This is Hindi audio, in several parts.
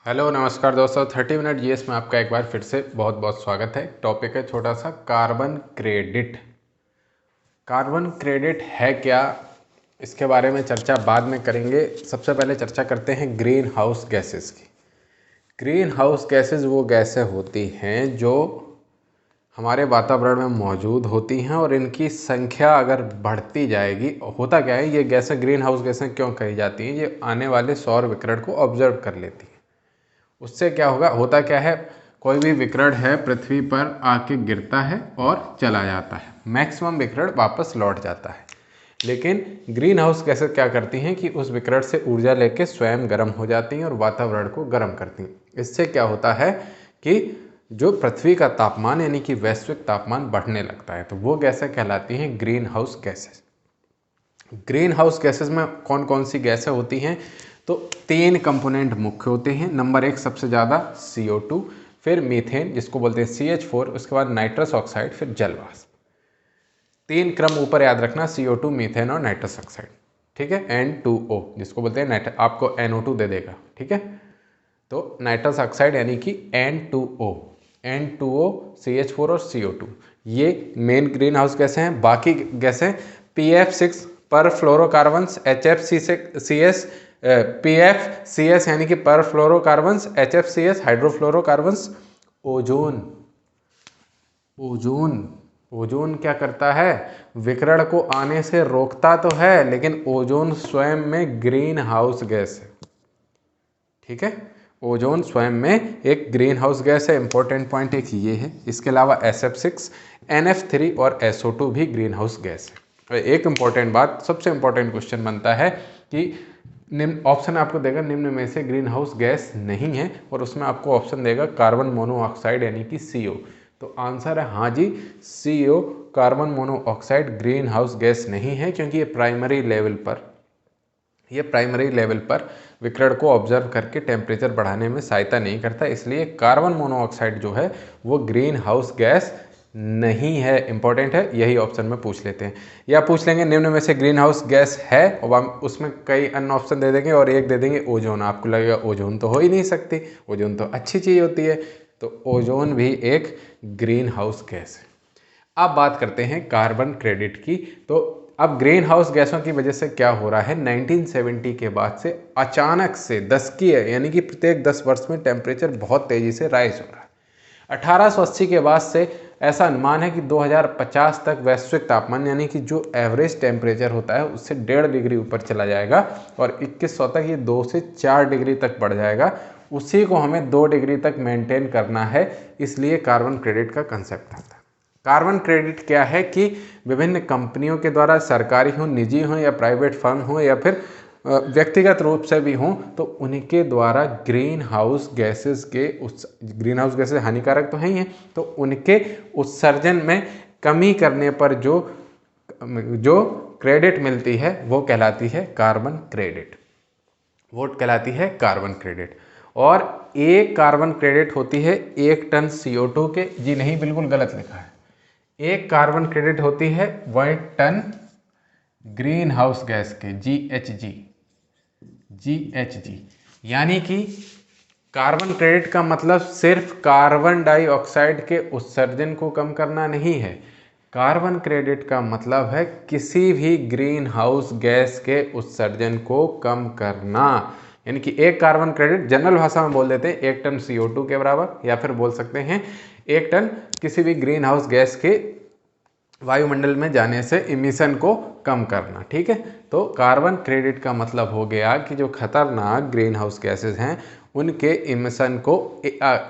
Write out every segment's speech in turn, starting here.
हेलो नमस्कार दोस्तों, 30 मिनट जीएस में आपका एक बार फिर से बहुत बहुत स्वागत है। टॉपिक है छोटा सा कार्बन क्रेडिट। कार्बन क्रेडिट है क्या, इसके बारे में चर्चा बाद में करेंगे। सबसे पहले चर्चा करते हैं ग्रीन हाउस गैसेस की। ग्रीन हाउस गैसेस वो गैसें होती हैं जो हमारे वातावरण में मौजूद होती हैं और इनकी संख्या अगर बढ़ती जाएगी, होता क्या है, ये गैसें ग्रीन हाउस गैसें क्यों कही जाती हैं, ये आने वाले सौर विकिरण को ऑब्जर्व कर लेती हैं। उससे क्या होगा, होता क्या है, कोई भी विकिरण है पृथ्वी पर आके गिरता है और चला जाता है, मैक्सिमम विकिरण वापस लौट जाता है। लेकिन ग्रीन हाउस गैसें क्या करती हैं कि उस विकिरण से ऊर्जा लेके स्वयं गर्म हो जाती हैं और वातावरण को गर्म करती हैं। इससे क्या होता है कि जो पृथ्वी का तापमान यानी कि वैश्विक तापमान बढ़ने लगता है, तो वो गैसें कहलाती हैं green house gases. Green house gases में कौन कौन सी गैसें होती हैं, तो 3 कंपोनेंट मुख्य होते हैं। नंबर 1 सबसे ज़्यादा CO2, फिर मीथेन जिसको बोलते हैं CH4, उसके बाद नाइट्रस ऑक्साइड, फिर जलवाष्प। 3 क्रम ऊपर याद रखना, CO2, मीथेन और नाइट्रस ऑक्साइड, ठीक है। N2O जिसको बोलते हैं आपको NO2 दे देगा, ठीक है। तो नाइट्रस ऑक्साइड यानी कि N2O, CH4 और CO2 ये मेन ग्रीन हाउस गैसें हैं। बाकी गैसें PF6 पर फ्लोरोकार्बन्स, HFCS, PFCS यानी कि पर फ्लोरोकार्बन्स, HFCS हाइड्रोफ्लोरोकार्बन्स, ओजोन। ओजोन क्या करता है, विकिरण को आने से रोकता तो है, लेकिन ओजोन स्वयं में ग्रीन हाउस गैस है, ठीक है। ओजोन स्वयं में एक ग्रीन हाउस गैस है। इंपॉर्टेंट पॉइंट एक ये है। इसके अलावा SF6, NF3 और SO2 भी ग्रीन हाउस गैस है। एक इंपॉर्टेंट बात, सबसे इंपॉर्टेंट क्वेश्चन बनता है कि निम्न ऑप्शन आपको देगा निम्न में से ग्रीन हाउस गैस नहीं है, और उसमें आपको ऑप्शन देगा कार्बन मोनोऑक्साइड यानी कि CO। तो आंसर है हाँ जी, CO carbon monoxide green house gas नहीं है, क्योंकि ये प्राइमरी लेवल पर विकिरण को ऑब्जर्व करके टेम्परेचर बढ़ाने में सहायता नहीं करता, इसलिए कार्बन मोनोऑक्साइड जो है वो ग्रीन हाउस गैस नहीं है। इंपॉर्टेंट है, यही ऑप्शन में पूछ लेते हैं। या पूछ लेंगे निम्न में से ग्रीन हाउस गैस है, और हम उसमें कई अन्य ऑप्शन दे देंगे और एक दे देंगे ओजोन। आपको लगेगा ओजोन तो हो ही नहीं सकती, ओजोन तो अच्छी चीज़ होती है, तो ओजोन भी एक ग्रीन हाउस गैस है। अब बात करते हैं कार्बन क्रेडिट की। तो अब ग्रीन हाउस गैसों की वजह से क्या हो रहा है, 1970 के बाद से अचानक से 10 की है, यानी कि प्रत्येक 10 वर्ष में टेम्परेचर बहुत तेज़ी से राइज हो रहा है। 1880 के बाद से ऐसा अनुमान है कि 2050 तक वैश्विक तापमान यानी कि जो एवरेज टेम्परेचर होता है उससे 1.5 डिग्री ऊपर चला जाएगा, और 2100 तक ये 2 से 4 डिग्री तक बढ़ जाएगा। उसी को हमें 2 डिग्री तक मेंटेन करना है, इसलिए कार्बन क्रेडिट का कंसेप्ट आता है। कार्बन क्रेडिट क्या है कि विभिन्न कंपनियों के द्वारा, सरकारी हो, निजी हो या प्राइवेट फर्म हो या फिर व्यक्तिगत रूप से भी हों, तो उनके द्वारा ग्रीन हाउस गैसेस हानिकारक तो है ही हैं, तो उनके उत्सर्जन में कमी करने पर जो क्रेडिट मिलती है वो कहलाती है कार्बन क्रेडिट। और एक कार्बन क्रेडिट होती है 1 टन CO2 के, जी नहीं बिल्कुल गलत लिखा है, एक कार्बन क्रेडिट होती है 1 टन ग्रीन हाउस गैस के, GHG। यानी कि कार्बन क्रेडिट का मतलब सिर्फ कार्बन डाइऑक्साइड के उत्सर्जन को कम करना नहीं है। कार्बन क्रेडिट का मतलब है किसी भी ग्रीन हाउस गैस के उत्सर्जन को कम करना। यानी कि एक कार्बन क्रेडिट जनरल भाषा में बोल देते हैं 1 टन CO2 के बराबर, या फिर बोल सकते हैं 1 टन किसी भी ग्रीन हाउस गैस के वायुमंडल में जाने से इमिशन को कम करना, ठीक है। तो कार्बन क्रेडिट का मतलब हो गया कि जो खतरनाक ग्रीन हाउस गैसेस हैं उनके इमिशन को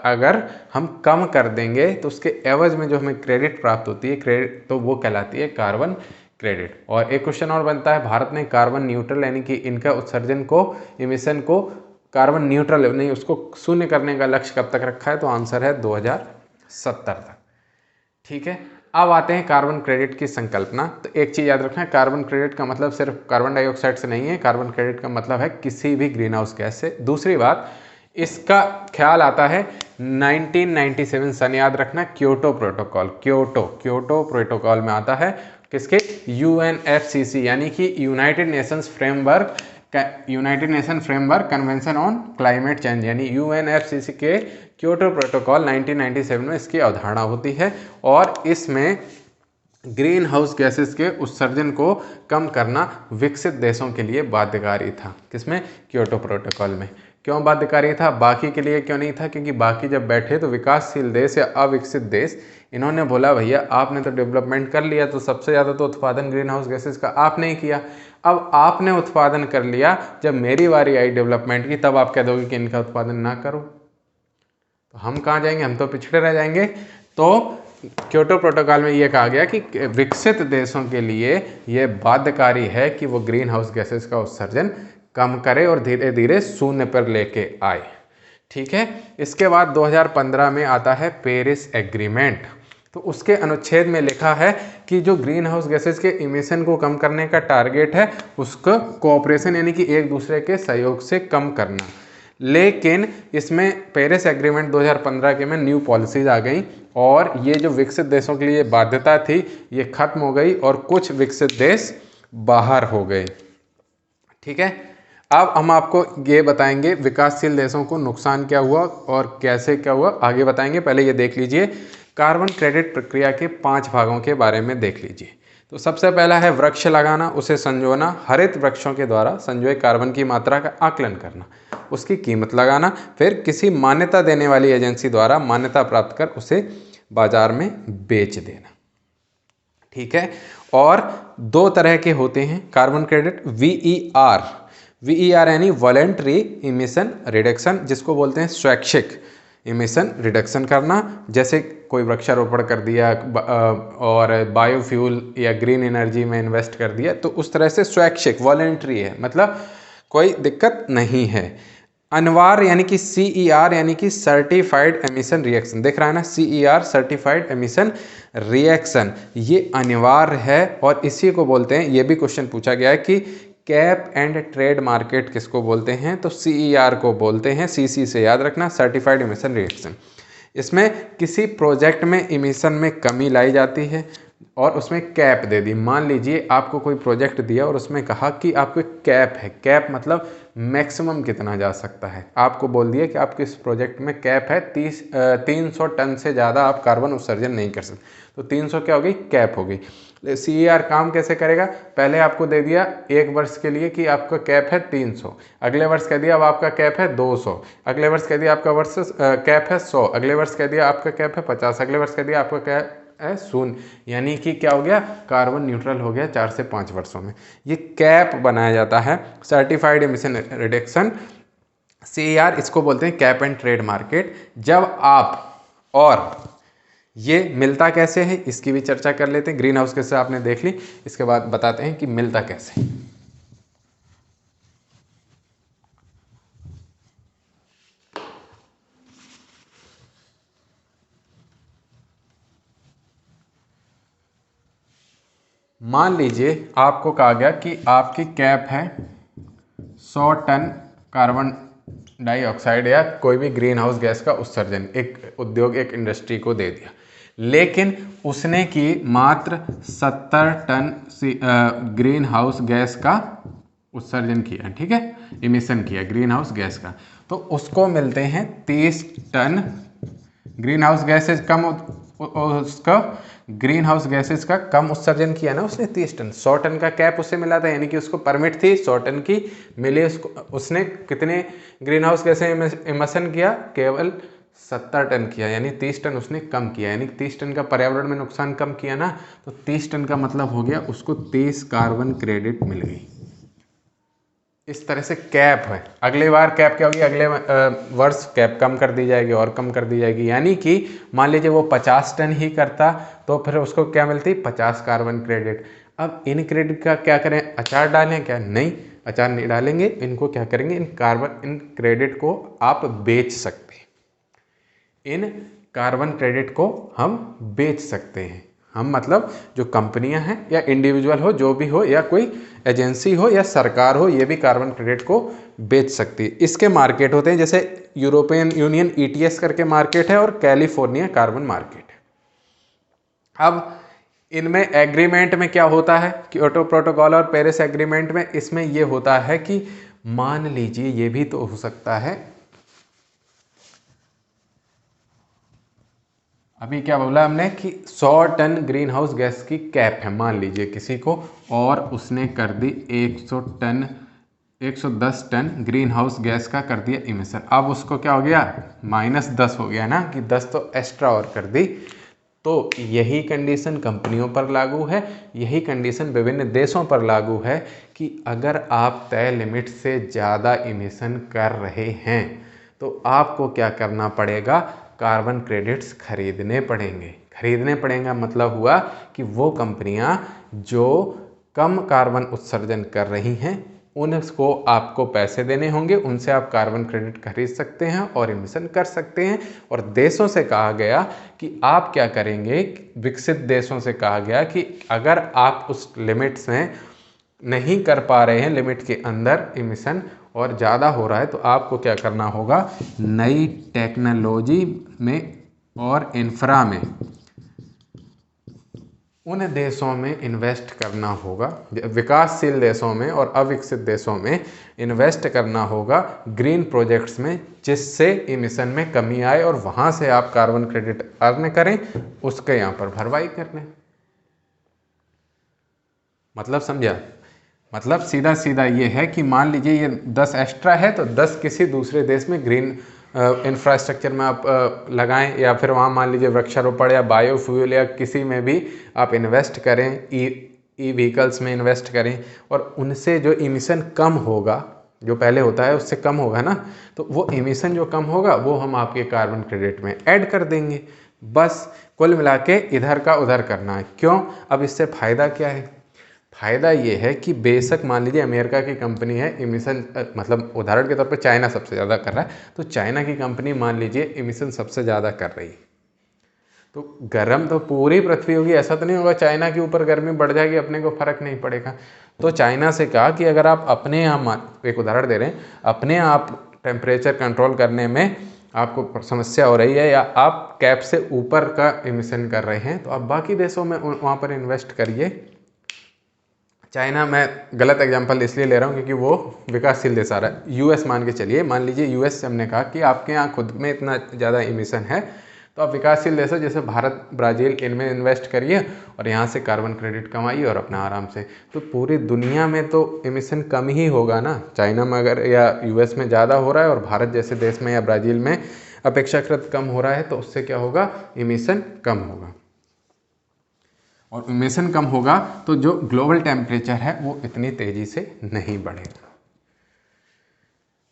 अगर हम कम कर देंगे तो उसके एवज में जो हमें क्रेडिट प्राप्त होती है, क्रेडिट, तो वो कहलाती है कार्बन क्रेडिट। और एक क्वेश्चन और बनता है, भारत ने कार्बन न्यूट्रल यानी कि इनका उत्सर्जन को, इमिशन को कार्बन न्यूट्रल नहीं, उसको शून्य करने का लक्ष्य कब तक रखा है, तो आंसर है 2070 तक, ठीक है। अब आते हैं कार्बन क्रेडिट की संकल्पना। तो एक चीज़ याद रखना है, कार्बन क्रेडिट का मतलब सिर्फ कार्बन डाइऑक्साइड से नहीं है, कार्बन क्रेडिट का मतलब है किसी भी ग्रीन हाउस गैस से। दूसरी बात, इसका ख्याल आता है 1997 सन, याद रखना, क्योटो प्रोटोकॉल में आता है, किसके, UNFCCC यानी कि United Nations framework United nation framework convention on climate change यानी UNFCCC के क्योटो प्रोटोकॉल 1997 में इसकी अवधारणा होती है और इसमें ग्रीन हाउस गैसेस के उत्सर्जन को कम करना विकसित देशों के लिए बाध्यकारी था। किसमें? क्योटो प्रोटोकॉल में। क्यों बाध्यकारी था? बाकी के लिए क्यों नहीं था? क्योंकि बाकी जब बैठे तो विकासशील देश या अविकसित देश, इन्होंने बोला भैया आपने तो डेवलपमेंट कर लिया, तो सबसे ज़्यादा तो उत्पादन ग्रीन हाउस गैसेस का आपने ही किया। अब आपने उत्पादन कर लिया, जब मेरी बारी आई डेवलपमेंट की, तब आप कह दोगे कि इनका उत्पादन ना करो, तो हम कहाँ जाएंगे? हम तो पिछड़े रह जाएंगे। तो क्योटो प्रोटोकॉल में ये कहा गया कि विकसित देशों के लिए ये बाध्यकारी है कि वो ग्रीन हाउस गैसेस का उत्सर्जन कम करे और धीरे धीरे शून्य पर लेके आए। ठीक है। इसके बाद 2015 में आता है पेरिस एग्रीमेंट। तो उसके अनुच्छेद में लिखा है कि जो ग्रीन हाउस गैसेस के इमिशन को कम करने का टारगेट है उसका कोऑपरेशन यानी कि एक दूसरे के सहयोग से कम करना। लेकिन इसमें पेरिस एग्रीमेंट 2015 के में न्यू पॉलिसीज आ गई और ये जो विकसित देशों के लिए बाध्यता थी ये खत्म हो गई और कुछ विकसित देश बाहर हो गए। ठीक है। अब हम आपको ये बताएंगे विकासशील देशों को नुकसान क्या हुआ और कैसे क्या हुआ, आगे बताएंगे। पहले ये देख लीजिए कार्बन क्रेडिट प्रक्रिया के 5 भागों के बारे में देख लीजिए। तो सबसे पहला है वृक्ष लगाना, उसे संजोना, हरित वृक्षों के द्वारा संजोए कार्बन की मात्रा का आकलन करना, उसकी कीमत लगाना, फिर किसी मान्यता देने वाली एजेंसी द्वारा मान्यता प्राप्त कर उसे बाजार में बेच देना। ठीक है। और 2 तरह के होते हैं कार्बन क्रेडिट, VER यानी वॉलेंट्री इमिशन रिडक्शन, जिसको बोलते हैं स्वैच्छिक इमिशन रिडक्शन करना, जैसे कोई वृक्षारोपण कर दिया और बायोफ्यूल या ग्रीन एनर्जी में इन्वेस्ट कर दिया, तो उस तरह से स्वैच्छिक वॉलेंट्री है, मतलब कोई दिक्कत नहीं है। अनिवार्य यानी कि CER यानी कि सर्टिफाइड एमिशन रिएक्शन, देख रहा है ना, CER सर्टिफाइड एमिशन रिएक्शन, ये अनिवार्य है और इसी को बोलते हैं, ये भी क्वेश्चन पूछा गया है कि कैप एंड ट्रेड मार्केट किसको बोलते हैं, तो CER को बोलते हैं, CC से याद रखना, सर्टिफाइड एमिशन रिएक्शन। इसमें किसी प्रोजेक्ट में इमिशन में कमी लाई जाती है और उसमें कैप दे दी। मान लीजिए आपको कोई प्रोजेक्ट दिया और उसमें कहा कि आपको कैप है, कैप मतलब मैक्सिमम कितना जा सकता है, आपको बोल दिया कि आपके इस प्रोजेक्ट में कैप है 300 टन से ज़्यादा आप कार्बन उत्सर्जन नहीं कर सकते, तो 300 क्या हो गई? कैप हो गई। CER काम कैसे करेगा? पहले आपको दे दिया 1 वर्ष के लिए कि आपका कैप है 300, अगले वर्ष कह दिया अब आपका कैप है 200, अगले वर्ष कह दिया आपका कैप है 100, अगले वर्ष कह दिया आपका कैप है 50, अगले वर्ष कह दिया आपका कैप है 0, यानी कि क्या हो गया? कार्बन न्यूट्रल हो गया 4 से 5 वर्षों में। ये कैप बनाया जाता है, सर्टिफाइड एमिशन रिडक्शन, CER, इसको बोलते हैं कैप एंड ट्रेड मार्केट। जब आप, और ये मिलता कैसे है इसकी भी चर्चा कर लेते हैं। ग्रीन हाउस कैसे आपने देख ली, इसके बाद बताते हैं कि मिलता कैसे। मान लीजिए आपको कहा गया कि आपकी कैप है 100 टन कार्बन डाइऑक्साइड या कोई भी ग्रीन हाउस गैस का उत्सर्जन एक उद्योग, एक इंडस्ट्री को दे दिया, लेकिन उसने की मात्र 70 टन ग्रीन हाउस गैस का उत्सर्जन किया। ठीक है, इमिशन किया ग्रीन हाउस गैस का, तो उसको मिलते हैं 30 टन ग्रीन हाउस गैसेज कम, उसका ग्रीन हाउस गैसेज का कम उत्सर्जन किया ना उसने 30 टन। 100 टन का कैप उससे मिला था, यानी कि उसको परमिट थी 100 टन की मिली, उसको उसने कितने ग्रीन हाउस गैसेज इमिशन किया? केवल 70 टन किया, यानी 30 टन उसने कम किया, यानी 30 टन का पर्यावरण में नुकसान कम किया ना, तो 30 टन का मतलब हो गया उसको 30 कार्बन क्रेडिट मिल गई। इस तरह से कैप है। अगली बार कैप क्या होगी? अगले वर्ष कैप कम कर दी जाएगी और कम कर दी जाएगी, यानी कि मान लीजिए वो 50 टन ही करता तो फिर उसको क्या मिलती? 50 कार्बन क्रेडिट। अब इन क्रेडिट का क्या करें? अचार डालें क्या? नहीं, अचार नहीं डालेंगे, इनको क्या करेंगे? इन क्रेडिट को आप बेच सकते हैं, इन कार्बन क्रेडिट को हम बेच सकते हैं। हम मतलब जो कंपनियां हैं या इंडिविजुअल हो, जो भी हो, या कोई एजेंसी हो या सरकार हो, ये भी कार्बन क्रेडिट को बेच सकती है। इसके मार्केट होते हैं, जैसे यूरोपियन यूनियन ETS करके मार्केट है और कैलिफोर्निया कार्बन मार्केट है। अब इनमें एग्रीमेंट में क्या होता है, क्योटो प्रोटोकॉल और पेरिस एग्रीमेंट में, इसमें ये होता है कि मान लीजिए ये भी तो हो सकता है, अभी क्या बोला हमने कि 100 टन ग्रीन हाउस गैस की कैप है मान लीजिए किसी को, और उसने कर दी 110 टन ग्रीन हाउस गैस का कर दिया इमिशन। अब उसको क्या हो गया, -10 हो गया ना, कि 10 तो एक्स्ट्रा और कर दी। तो यही कंडीशन कंपनियों पर लागू है, यही कंडीशन विभिन्न देशों पर लागू है कि अगर आप तय लिमिट से ज़्यादा इमिशन कर रहे हैं तो आपको क्या करना पड़ेगा, कार्बन क्रेडिट्स खरीदने पड़ेंगे। खरीदने पड़ेगा मतलब हुआ कि वो कंपनियां जो कम कार्बन उत्सर्जन कर रही हैं उनको आपको पैसे देने होंगे, उनसे आप कार्बन क्रेडिट खरीद सकते हैं और इमिशन कर सकते हैं। और देशों से कहा गया कि आप क्या करेंगे, विकसित देशों से कहा गया कि अगर आप उस लिमिट्स में नहीं कर पा रहे हैं, लिमिट के अंदर इमिशन और ज़्यादा हो रहा है, तो आपको क्या करना होगा, नई टेक्नोलॉजी में और इंफ्रा में उन देशों में इन्वेस्ट करना होगा, विकासशील देशों में और अविकसित देशों में इन्वेस्ट करना होगा ग्रीन प्रोजेक्ट्स में, जिससे इमिशन में कमी आए और वहाँ से आप कार्बन क्रेडिट अर्न करें, उसके यहाँ पर भरवाई कर लें। मतलब समझा, मतलब सीधा सीधा ये है कि मान लीजिए ये 10 एक्स्ट्रा है तो 10 किसी दूसरे देश में ग्रीन इंफ्रास्ट्रक्चर में आप लगाएं, या फिर वहाँ मान लीजिए वृक्षारोपण या बायोफ्यूल या किसी में भी आप इन्वेस्ट करें, ई व्हीकल्स में इन्वेस्ट करें, और उनसे जो इमिशन कम होगा, जो पहले होता है उससे कम होगा ना, तो वो इमिशन जो कम होगा वो हम आपके कार्बन क्रेडिट में ऐड कर देंगे। बस कुल मिला के इधर का उधर करना है। क्यों, अब इससे फ़ायदा क्या है, फ़ायदा ये है कि बेशक मान लीजिए अमेरिका की कंपनी है, इमिशन मतलब उदाहरण के तौर पे चाइना सबसे ज़्यादा कर रहा है, तो चाइना की कंपनी मान लीजिए इमिशन सबसे ज़्यादा कर रही है, तो गर्म तो पूरी पृथ्वी होगी, ऐसा तो नहीं होगा चाइना के ऊपर गर्मी बढ़ जाएगी अपने को फ़र्क नहीं पड़ेगा। तो चाइना से कहा कि अगर आप अपने यहाँ, एक उदाहरण दे रहे हैं, अपने आप टेम्परेचर कंट्रोल करने में आपको समस्या हो रही है या आप कैप से ऊपर का इमिशन कर रहे हैं, तो आप बाकी देशों में वहाँ पर इन्वेस्ट करिए। चाइना, मैं गलत एग्जांपल इसलिए ले रहा हूँ क्योंकि वो विकासशील देश आ रहा है। यूएस मान के चलिए, मान लीजिए यूएस से हमने कहा कि आपके यहाँ खुद में इतना ज़्यादा इमिशन है, तो आप विकासशील देश है जैसे भारत, ब्राज़ील, इनमें इन्वेस्ट करिए और यहाँ से कार्बन क्रेडिट कमाइए और अपना आराम से, तो पूरी दुनिया में तो इमिशन कम ही होगा ना। चाइना में अगर या यूएस में ज़्यादा हो रहा है और भारत जैसे देश में या ब्राज़ील में अपेक्षाकृत कम हो रहा है, तो उससे क्या होगा, इमिशन कम होगा। और इमिशन कम होगा तो जो ग्लोबल टेम्परेचर है वो इतनी तेज़ी से नहीं बढ़ेगा।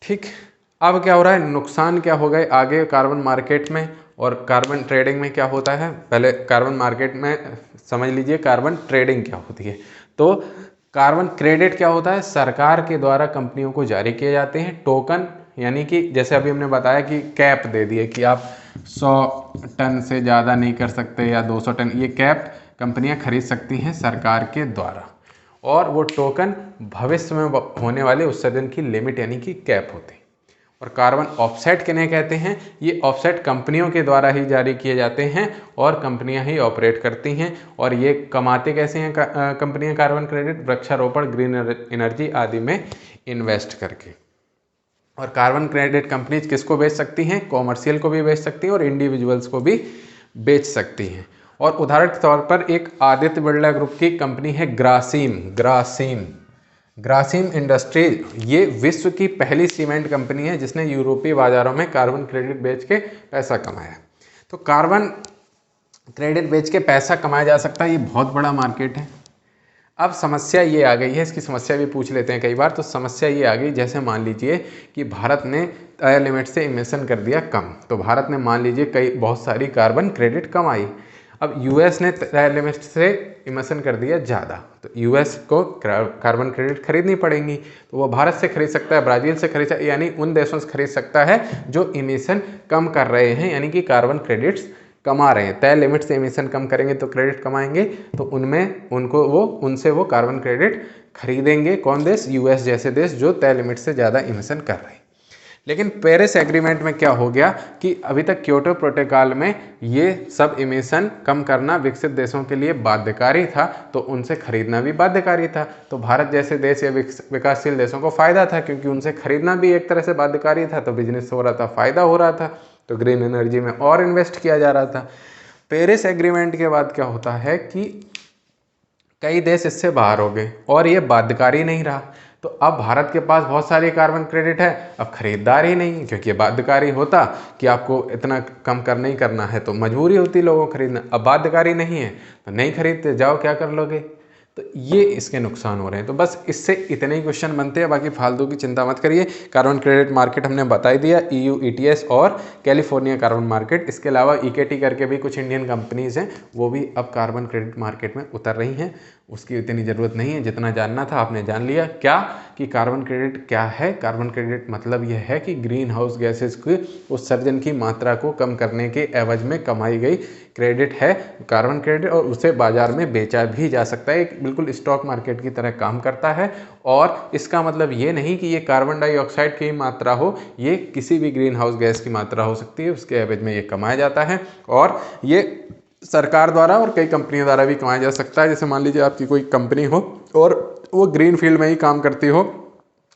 ठीक, अब क्या हो रहा है, नुकसान क्या हो गए आगे कार्बन मार्केट में और कार्बन ट्रेडिंग में क्या होता है। पहले कार्बन मार्केट में समझ लीजिए कार्बन ट्रेडिंग क्या होती है। तो कार्बन क्रेडिट क्या होता है, सरकार के द्वारा कंपनियों को जारी किए जाते हैं टोकन, यानी कि जैसे अभी हमने बताया कि कैप दे दिए कि आप 100 टन से ज़्यादा नहीं कर सकते या 200 टन, ये कैप कंपनियां खरीद सकती हैं सरकार के द्वारा, और वो टोकन भविष्य में होने वाले उत्सर्जन की लिमिट यानी कि कैप होते हैं। और कार्बन ऑफसेट किन्हें कहते हैं, ये ऑफसेट कंपनियों के द्वारा ही जारी किए जाते हैं और कंपनियां ही ऑपरेट करती हैं। और ये कमाते कैसे हैं कंपनियां कार्बन क्रेडिट, वृक्षारोपण, ग्रीन एनर्जी आदि में इन्वेस्ट करके। और कार्बन क्रेडिट कंपनीज किसको बेच सकती हैं, कॉमर्शियल को भी बेच सकती हैं और इंडिविजुअल्स को भी बेच सकती हैं। और उदाहरण के तौर पर एक आदित्य बिरला ग्रुप की कंपनी है ग्रासिम इंडस्ट्रीज, ये विश्व की पहली सीमेंट कंपनी है जिसने यूरोपीय बाजारों में कार्बन क्रेडिट बेच के पैसा कमाया। तो कार्बन क्रेडिट बेच के पैसा कमाया जा सकता है, ये बहुत बड़ा मार्केट है। अब समस्या ये आ गई है, इसकी समस्या भी पूछ लेते हैं कई बार। तो समस्या ये आ गई, जैसे मान लीजिए कि भारत ने तय लिमिट से इमिशन कर दिया कम, तो भारत ने मान लीजिए बहुत सारी कार्बन क्रेडिट कमाई। अब यूएस ने तय लिमिट से इमिशन कर दिया ज़्यादा, तो यूएस को कार्बन क्रेडिट खरीदनी पड़ेंगी, तो वो भारत से खरीद सकता है, ब्राज़ील से खरीद सकता है, यानी उन देशों से खरीद सकता है जो इमिशन कम कर रहे हैं, यानी कि कार्बन क्रेडिट्स कमा रहे हैं। तय लिमिट से इमिशन कम करेंगे तो क्रेडिट कमाएंगे, तो उनसे वो कार्बन क्रेडिट खरीदेंगे। कौन देश, यूएस जैसे देश जो तय लिमिट से ज़्यादा इमिशन कर रहे हैं। लेकिन पेरिस एग्रीमेंट में क्या हो गया कि अभी तक क्योटो प्रोटोकॉल में ये सब इमिशन कम करना विकसित देशों के लिए बाध्यकारी था, तो उनसे खरीदना भी बाध्यकारी था। तो भारत जैसे देश या विकासशील देशों को फायदा था, क्योंकि उनसे खरीदना भी एक तरह से बाध्यकारी था, तो बिजनेस हो रहा था, फायदा हो रहा था, तो ग्रीन एनर्जी में और इन्वेस्ट किया जा रहा था। पेरिस एग्रीमेंट के बाद क्या होता है कि कई देश इससे बाहर हो गए और ये बाध्यकारी नहीं रहा। तो अब भारत के पास बहुत सारे कार्बन क्रेडिट है, अब खरीदार ही नहीं, क्योंकि ये बाध्यकारी होता कि आपको इतना कम करना ही करना है तो मजबूरी होती लोगों को खरीदना। अब बाध्यकारी नहीं है तो नहीं खरीदते, जाओ क्या कर लोगे। तो ये इसके नुकसान हो रहे हैं। तो बस इससे इतने ही क्वेश्चन बनते हैं, बाकी फालतू की चिंता मत करिए। कार्बन क्रेडिट मार्केट हमने बता ही दिया, EU ETS और कैलिफोर्निया कार्बन मार्केट। इसके अलावा EKT करके भी कुछ इंडियन कंपनीज हैं, वो भी अब कार्बन क्रेडिट मार्केट में उतर रही हैं। उसकी इतनी ज़रूरत नहीं है, जितना जानना था आपने जान लिया। क्या कि कार्बन क्रेडिट क्या है। कार्बन क्रेडिट मतलब यह है कि ग्रीन हाउस गैसेज के उत्सर्जन की मात्रा को कम करने के एवज में कमाई गई क्रेडिट है कार्बन क्रेडिट, और उसे बाजार में बेचा भी जा सकता है। एक बिल्कुल स्टॉक मार्केट की तरह काम करता है। और इसका मतलब ये नहीं कि ये कार्बन डाइऑक्साइड की मात्रा हो, ये किसी भी ग्रीन हाउस गैस की मात्रा हो सकती है, उसके एवज में ये कमाया जाता है। और ये सरकार द्वारा और कई कंपनियों द्वारा भी कमाया जा सकता है। जैसे मान लीजिए आपकी कोई कंपनी हो और वो ग्रीन फील्ड में ही काम करती हो,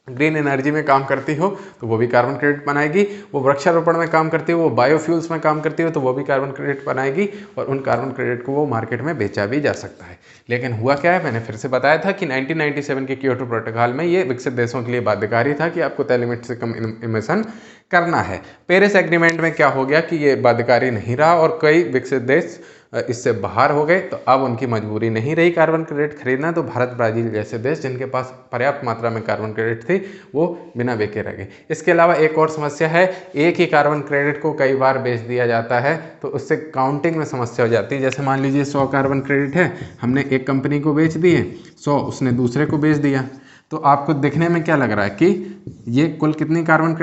ग्रीन एनर्जी में काम करती हो, तो वो भी कार्बन क्रेडिट बनाएगी। वो वृक्षारोपण में काम करती हो, वो बायोफ्यूल्स में काम करती हो, तो वो भी कार्बन क्रेडिट बनाएगी, और उन कार्बन क्रेडिट को वो मार्केट में बेचा भी जा सकता है। लेकिन हुआ क्या है, मैंने फिर से बताया था कि 1997 के क्योटो प्रोटोकॉल में ये विकसित देशों के लिए बाध्यकारी था कि आपको तय लिमिट से कम इमिशन करना है। पेरिस एग्रीमेंट में क्या हो गया कि ये बाध्यकारी नहीं रहा और कई विकसित देश इससे बाहर हो गए, तो अब उनकी मजबूरी नहीं रही कार्बन क्रेडिट खरीदना। तो भारत, ब्राज़ील जैसे देश जिनके पास पर्याप्त मात्रा में कार्बन क्रेडिट थी, वो बिना बेचे रह गए। इसके अलावा एक और समस्या है, एक ही कार्बन क्रेडिट को कई बार बेच दिया जाता है, तो उससे काउंटिंग में समस्या हो जाती है। जैसे मान लीजिए 100 कार्बन क्रेडिट है, हमने एक कंपनी को बेच दिए 100, उसने दूसरे को बेच दिया, तो आपको देखने में क्या लग रहा है कि ये कुल कितनी कार्बन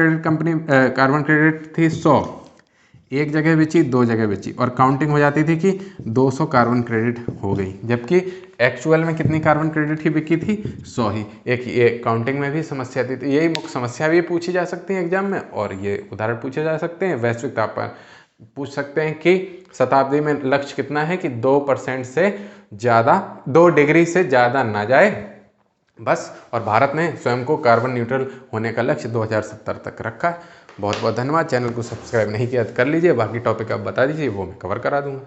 क्रेडिट थी 100, एक जगह बेची, 2 जगह बेची, और काउंटिंग हो जाती थी कि 200 कार्बन क्रेडिट हो गई, जबकि एक्चुअल में कितनी कार्बन क्रेडिट ही बिकी थी 100 ही। एक ये काउंटिंग में भी समस्या थी। तो यही मुख्य समस्या भी पूछी जा सकती है एग्जाम में, और ये उदाहरण पूछे जा सकते हैं। वैश्विक तापमान पूछ सकते हैं कि शताब्दी में लक्ष्य कितना है कि 2% से ज़्यादा, 2 डिग्री से ज़्यादा ना जाए बस। और भारत ने स्वयं को कार्बन न्यूट्रल होने का लक्ष्य 2070 तक रखा है। बहुत बहुत धन्यवाद। चैनल को सब्सक्राइब नहीं किया तो कर लीजिए, बाकी टॉपिक आप बता दीजिए, वो मैं कवर करा दूंगा।